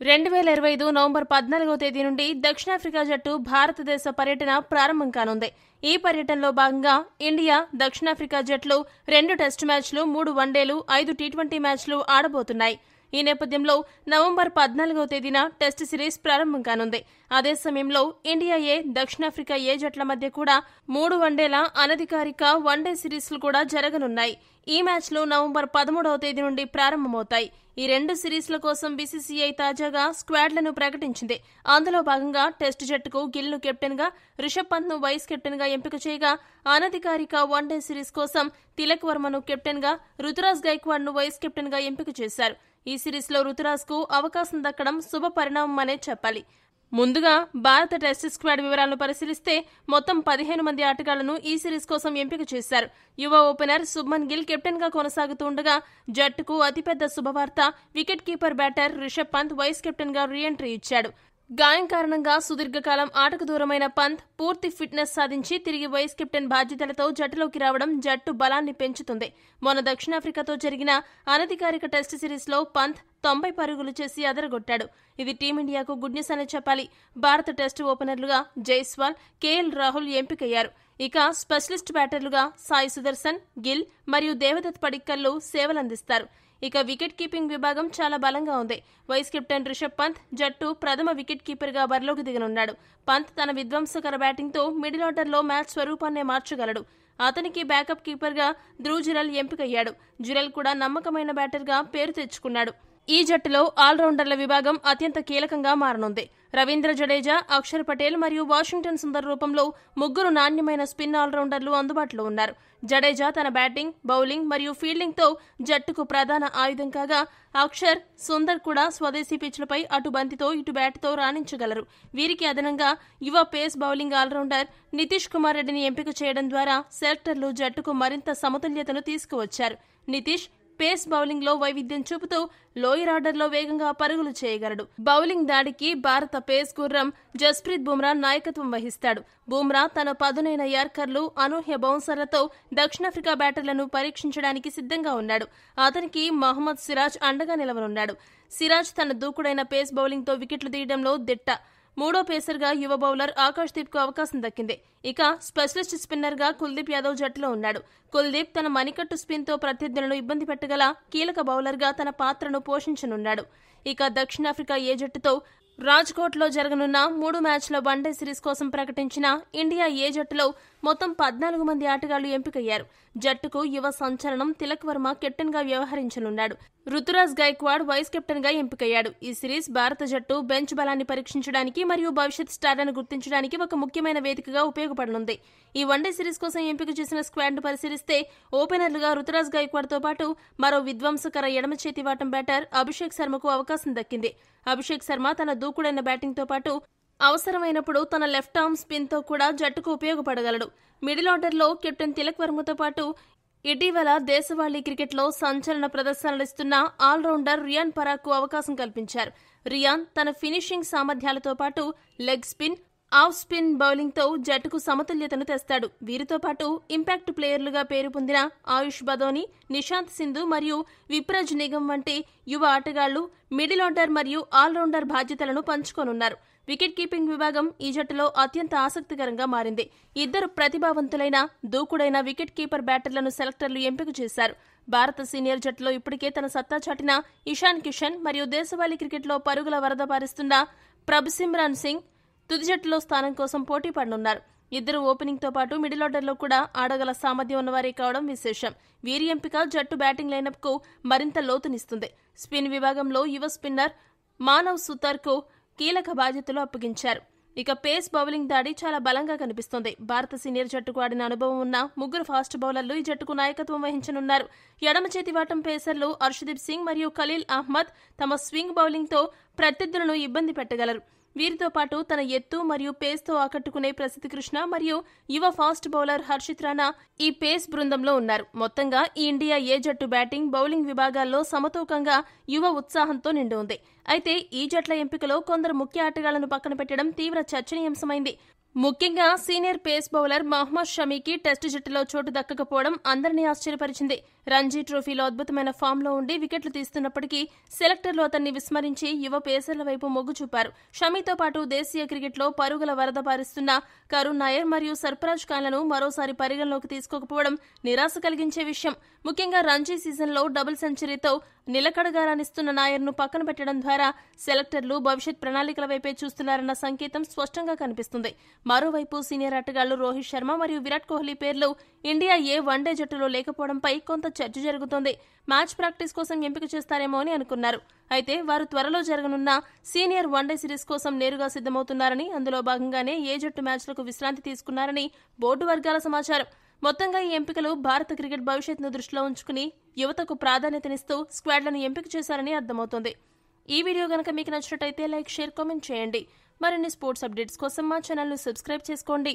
2025 November 14వ తేదీ నుండి దక్షిణాఫ్రికా జట్టు భారతదేశ పర్యటన ప్రారంభం కానుంది. ఈ పర్యటనలో భాగంగా ఇండియా, దక్షిణాఫ్రికా జట్లు 2 టెస్టు మ్యాచ్లు, 3 వన్డేలు, 5 టీ20 మ్యాచ్లు ఆడబోతున్నాయి. ఈ నేపథ్యంలో నవంబర్ 14వ తేదీన టెస్టు సిరీస్ ప్రారంభం కానుంది. అదే సమయంలో ఇండియా ఏ, దక్షిణాఫ్రికా ఏ జట్ల మధ్య కూడా 3 వన్డేల అనధికారిక వన్డే సిరీస్లు కూడా జరగనున్నాయి. ఈ మ్యాచ్లు నవంబర్ 13వ తేదీ నుండి ప్రారంభమవుతాయి. ఈ 2 సిరీస్ల కోసం బీసీసీఐ తాజాగా స్క్వాడ్లను ప్రకటించింది. అందులో భాగంగా టెస్టు జట్టుకు గిల్ను కెప్టెన్గా, రిషబ్ పంత్ను వైస్ కెప్టెన్గా ఎంపిక చేయగా, అనధికారిక వన్డే సిరీస్ కోసం తిలక్ వర్మను కెప్టెన్గా, రుతురాజ్ గైక్వాడ్ను వైస్ కెప్టెన్గా ఎంపిక చేశారు. ఈ సిరీస్లో రుతురాజ్కు అవకాశం దక్కడం శుభ పరిణామమనే చెప్పాలి. ముందుగా భారత టెస్ట్ స్క్వాడ్ వివరాలను పరిశీలిస్తే మొత్తం 15 మంది ఆటగాళ్లను ఈ సిరీస్ కోసం ఎంపిక చేశారు. యువ ఓపెనర్ శుభ్మన్ గిల్ కెప్టెన్గా కొనసాగుతుండగా, జట్టుకు అతిపెద్ద శుభవార్త wicket keeper batter Rishabh Pant vice కెప్టెన్గా రీ-ఎంట్రీ ఇచ్చాడు. గాయం కారణంగా సుదీర్ఘకాలం ఆటకు దూరమైన పంత్ పూర్తి ఫిట్నెస్ సాధించి తిరిగి వైస్ కెప్టెన్ బాధ్యతలతో జట్టులోకి రావడం జట్టు బలాన్ని పెంచుతుంది. మొన్న దక్షిణాఫ్రికాతో జరిగిన అనధికారిక టెస్ట్ సిరీస్లో పంత్ 90 పరుగులు చేసి అదరగొట్టాడు. ఇది టీమిండియాకు గుడ్ న్యూస్ అనే చెప్పాలి. భారత టెస్టు ఓపెనర్లుగా జైస్వాల్, కేఎల్ రాహుల్ ఎంపికయ్యారు. ఇక స్పెషలిస్ట్ బ్యాటర్లుగా సాయి సుదర్శన్, గిల్ మరియు దేవదత్ పడిక్కల్లు సేవలందిస్తారు. ఇక వికెట్ కీపింగ్ విభాగం చాలా బలంగా ఉంది. వైస్ కెప్టెన్ రిషబ్ పంత్ జట్టు ప్రథమ వికెట్ కీపర్గా బరిలోకి దిగనున్నాడు. పంత్ తన విధ్వంసకర బ్యాటింగ్తో మిడిల్ ఆర్డర్లో మ్యాచ్ స్వరూపాన్నే మార్చగలడు. అతనికి బ్యాకప్ కీపర్గా ధ్రువ్ జురెల్ ఎంపికయ్యాడు. జురెల్ కూడా నమ్మకమైన బ్యాటర్గా పేరు తెచ్చుకున్నాడు. ఈ జట్టులో ఆల్రౌండర్ల విభాగం అత్యంత కీలకంగా మారనుంది. రవీంద్ర జడేజా, అక్షర్ పటేల్ మరియు వాషింగ్టన్ సుందర్ రూపంలో 3 నాణ్యమైన స్పిన్ ఆల్రౌండర్లు అందుబాటులో ఉన్నారు. జడేజా తన బ్యాటింగ్, బౌలింగ్ మరియు ఫీల్డింగ్తో జట్టుకు ప్రధాన ఆయుధం కాగా, అక్షర్, సుందర్ కూడా స్వదేశీ పిచ్లపై అటు బంతితో ఇటు బ్యాట్తో రాణించగలరు. వీరికి అదనంగా యువ pace bowling all-rounder Nitish Kumar రెడ్డిని ఎంపిక చేయడం ద్వారా సెలెక్టర్లు జట్టుకు మరింత సమతుల్యతను తీసుకువచ్చారు. నితీష్ పేస్ బౌలింగ్ లో వైవిధ్యం చూపుతూ లోయర్ ఆర్డర్లో వేగంగా పరుగులు చేయగలడు. బౌలింగ్ దాడికి భారత పేస్ గుర్రం జస్ప్రీత్ బుమ్రా నాయకత్వం వహిస్తాడు. బుమ్రా తన పదునైన యార్కర్లు, అనూహ్య బౌన్సర్లతో దక్షిణాఫ్రికా బ్యాటర్లను పరీక్షించడానికి సిద్ధంగా ఉన్నాడు. అతనికి మహమ్మద్ సిరాజ్ అండగా నిలవనున్నాడు. సిరాజ్ తన దూకుడైన పేస్ బౌలింగ్తో వికెట్లు తీయడంలో దిట్ట. మూడో పేసర్గా యువ బౌలర్ ఆకాశ్దీప్ కు అవకాశం దక్కింది. ఇక స్పెషలిస్ట్ స్పిన్నర్గా కుల్దీప్ యాదవ్ జట్టులో ఉన్నాడు. కుల్దీప్ తన మణికట్టు స్పిన్తో ప్రత్యర్థులను ఇబ్బంది పెట్టగల కీలక బౌలర్గా తన పాత్రను పోషించనున్నాడు. ఇక దక్షిణాఫ్రికా ఏ జట్టుతో రాజ్కోట్లో జరగనున్న 3 మ్యాచ్ల వన్డే సిరీస్ కోసం ప్రకటించిన ఇండియా ఏ జట్టులో మొత్తం 14 మంది ఆటగాళ్లు ఎంపికయ్యారు. జట్టుకు యువ సంచలనం తిలక్ వర్మ కెప్టెన్గా వ్యవహరించనున్నాడు. రుతురాజ్ గైక్వాడ్ వైస్ కెప్టెన్గా ఎంపికయ్యాడు. ఈ సిరీస్ భారత జట్టు బెంచ్ బలాన్ని పరీక్షించడానికి మరియు భవిష్యత్ స్టార్లను గుర్తించడానికి ఒక ముఖ్యమైన వేదికగా ఉపయోగపడనుంది. ఈ వన్డే సిరీస్ కోసం ఎంపిక చేసిన స్క్వాడ్ను పరిశీలిస్తే ఓపెనర్లుగా రుతురాజ్ గైక్వాడ్తో పాటు మరో విధ్వంసకర ఎడమ చేతి వాటం బ్యాటర్ అభిషేక్ శర్మకు అవకాశం దక్కింది. అభిషేక్ శర్మ తన దూకుడైన బ్యాటింగ్తో పాటు అవసరమైనప్పుడు తన లెఫ్ట్ ఆర్మ్ స్పిన్తో కూడా జట్టుకు ఉపయోగపడగలడు. మిడిల్ ఆర్డర్లో కెప్టెన్ తిలక్ వర్మతో పాటు ఇటీవల దేశవాళీ క్రికెట్లో సంచలన ప్రదర్శనలిస్తున్న ఆల్రౌండర్ రియాన్ పరాగ్కు అవకాశం కల్పించారు. రియాన్ తన ఫినిషింగ్ సామర్థ్యాలతో పాటు లెగ్ స్పిన్, ఆఫ్ స్పిన్ బౌలింగ్తో జట్టుకు సమతుల్యతను తెస్తాడు. వీరితో పాటు ఇంపాక్ట్ ప్లేయర్లుగా పేరు పొందిన ఆయుష్ బదోని, నిశాంత్ సింధు మరియు విప్రజ్ నిగమ్ వంటి యువ ఆటగాళ్లు మిడిల్ ఆర్డర్ మరియు ఆల్రౌండర్ బాధ్యతలను పంచుకోనున్నారు. వికెట్ కీపింగ్ విభాగం ఈ జట్టులో అత్యంత ఆసక్తికరంగా మారింది. 2 ప్రతిభావంతులైన, దూకుడైన వికెట్ కీపర్ బ్యాటర్లను సెలెక్టర్లు ఎంపిక చేశారు. భారత సీనియర్ జట్టులో ఇప్పటికే తన సత్తా చాటిన ఇషాన్ కిషన్ మరియు దేశవాళీ క్రికెట్లో పరుగుల వరద పారిస్తున్న ప్రభ్సిమ్రాన్ సింగ్ తుది జట్టులో స్థానం కోసం పోటీ పడనున్నారు. 2 ఓపెనింగ్తో పాటు మిడిల్ ఆర్డర్లో కూడా ఆడగల సామర్థ్యం ఉన్నవారే కావడం విశేషం. వీరి ఎంపిక జట్టు బ్యాటింగ్ లైనప్కు మరింత లోతునిస్తుంది. స్పిన్ విభాగంలో యువ స్పిన్నర్ మానవ్ సుతార్కు కీలక బాధ్యతలు అప్పగించారు. ఇక పేస్ బౌలింగ్ దాడి చాలా బలంగా కనిపిస్తోంది. భారత సీనియర్ జట్టుకు ఆడిన అనుభవం ఉన్న 3 ఫాస్ట్ బౌలర్లు ఈ జట్టుకు నాయకత్వం వహించనున్నారు. ఎడమ చేతి వాటం పేసర్లు అర్షదీప్ సింగ్ మరియు ఖలీల్ అహ్మద్ తమ స్వింగ్ బౌలింగ్తో ప్రత్యర్థులను ఇబ్బంది పెట్టగలరు. వీరితో పాటు తన ఎత్తు మరియు పేస్తో ఆకట్టుకునే ప్రసిద్ధి కృష్ణ మరియు యువ ఫాస్ట్ బౌలర్ హర్షిత్ రాణా ఈ పేస్ బృందంలో ఉన్నారు. మొత్తంగా ఈ ఇండియా ఏ జట్టు బ్యాటింగ్, బౌలింగ్ విభాగాల్లో సమతూకంగా యువ ఉత్సాహంతో నిండి ఉంది. అయితే ఈ జట్ల ఎంపికలో కొందరు ముఖ్య ఆటగాళ్లను పక్కన పెట్టడం తీవ్ర చర్చనీయాంశమైంది. ముఖ్యంగా సీనియర్ పేస్ బౌలర్ మహమ్మద్ షమీకి టెస్టు జట్టులో చోటు దక్కకపోవడం అందరినీ ఆశ్చర్యపరిచింది. రంజీ ట్రోఫీలో అద్భుతమైన ఫామ్లో ఉండి వికెట్లు తీస్తున్నప్పటికీ సెలెక్టర్లు అతన్ని విస్మరించి యువ పేసర్ల వైపు మొగ్గు చూపారు. షమీతో పాటు దేశీయ క్రికెట్లో పరుగుల వరద పారిస్తున్న కరుణ్ నాయర్ మరియు సర్ఫరాజ్ ఖాన్లను మరోసారి పరిగణలోకి తీసుకోకపోవడం నిరాశ కలిగించే విషయం. ముఖ్యంగా రంజీ సీజన్లో డబుల్ సెంచరీతో నిలకడగా రాణిస్తున్న నాయర్ను పక్కన పెట్టడం ద్వారా సెలెక్టర్లు భవిష్యత్ ప్రణాళికల వైపే చూస్తున్నారన్న సంకేతం స్పష్టంగా కనిపిస్తుంది. మరోవైపు సీనియర్ ఆటగాళ్లు రోహిత్ శర్మ మరియు విరాట్ కోహ్లీ పేర్లు ఇండియా ఏ వన్డే జట్టులో లేకపోవడంపై కొంత చర్చ జరుగుతోంది. మ్యాచ్ ప్రాక్టీస్ కోసం ఎంపిక చేస్తారేమో అని అనుకున్నారు. అయితే వారు త్వరలో జరగనున్న సీనియర్ వన్డే సిరీస్ కోసం నేరుగా సిద్ధమవుతున్నారని, అందులో భాగంగానే ఏ జట్టు మ్యాచ్లకు విశ్రాంతి తీసుకున్నారని బోర్డు వర్గాల సమాచారం. మొత్తంగా ఈ ఎంపికలు భారత క్రికెట్ భవిష్యత్తును దృష్టిలో ఉంచుకుని యువతకు ప్రాధాన్యతనిస్తూ స్క్వాడ్లను ఎంపిక చేశారని అర్థమవుతోంది. ఈ వీడియో గనక మీకు నచ్చినట్టయితే లైక్, షేర్, కామెంట్ చేయండి. మరిన్ని స్పోర్ట్స్ అప్డేట్స్ కోసం మా ఛానల్ను సబ్స్క్రైబ్ చేసుకోండి.